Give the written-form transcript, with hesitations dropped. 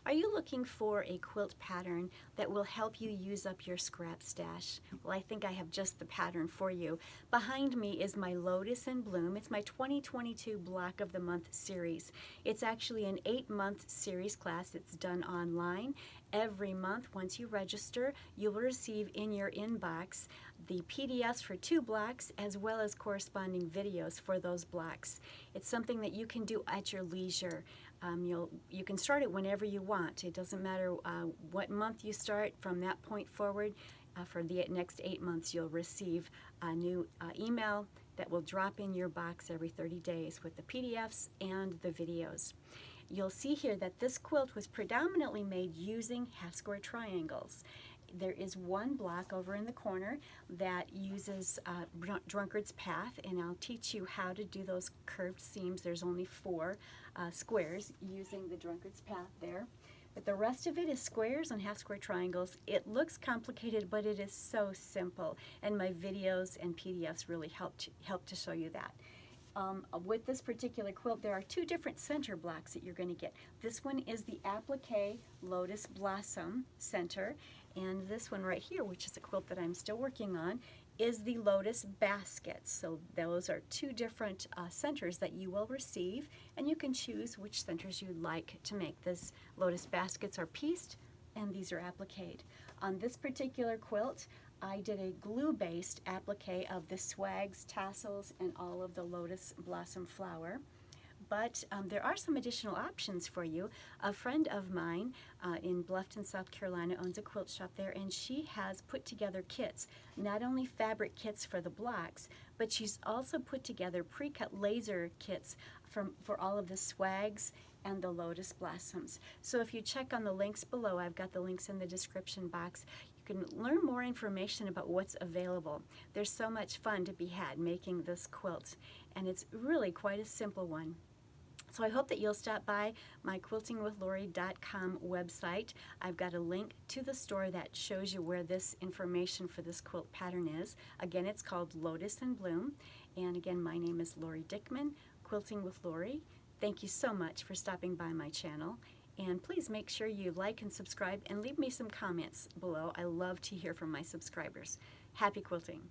Are you looking for a quilt pattern that will help you use up your scrap stash? Well, I think I have just the pattern for you. Behind me is my Lotus in Bloom. It's my 2022 Block of the Month series. It's actually an 8-month series class. It's done online. Every month, once you register, you will receive in your inbox the PDFs for 2 blocks as well as corresponding videos for those blocks. It's something that you can do at your leisure. You can start it whenever you want. It doesn't matter what month you start. From that point forward, for the next 8 months, you'll receive a new email that will drop in your box every 30 days with the PDFs and the videos. You'll see here that this quilt was predominantly made using half-square triangles. There is one block over in the corner that uses Drunkard's Path, and I'll teach you how to do those curved seams. There's only 4 squares using the Drunkard's Path there. But the rest of it is squares and half-square triangles. It looks complicated, but it is so simple, and my videos and PDFs really help to show you that. With this particular quilt, there are 2 different center blocks that you're going to get. This one is the applique Lotus Blossom center, and this one right here, which is a quilt that I'm still working on, is the Lotus Baskets. So those are 2 different centers that you will receive, and you can choose which centers you'd like to make. This Lotus Baskets are pieced, and these are appliqued. On this particular quilt, I did a glue-based applique of the swags, tassels, and all of the Lotus Blossom flower. But there are some additional options for you. A friend of mine in Bluffton, South Carolina owns a quilt shop there, and she has put together kits, not only fabric kits for the blocks, but she's also put together pre-cut laser kits for all of the swags and the Lotus Blossoms. So if you check on the links below, I've got the links in the description box, you can learn more information about what's available. There's so much fun to be had making this quilt, and it's really quite a simple one. So I hope that you'll stop by my QuiltingWithLori.com website. I've got a link to the store that shows you where this information for this quilt pattern is. Again, it's called Lotus in Bloom. And again, my name is Lori Dickman, Quilting with Lori. Thank you so much for stopping by my channel. And please make sure you like and subscribe and leave me some comments below. I love to hear from my subscribers. Happy quilting!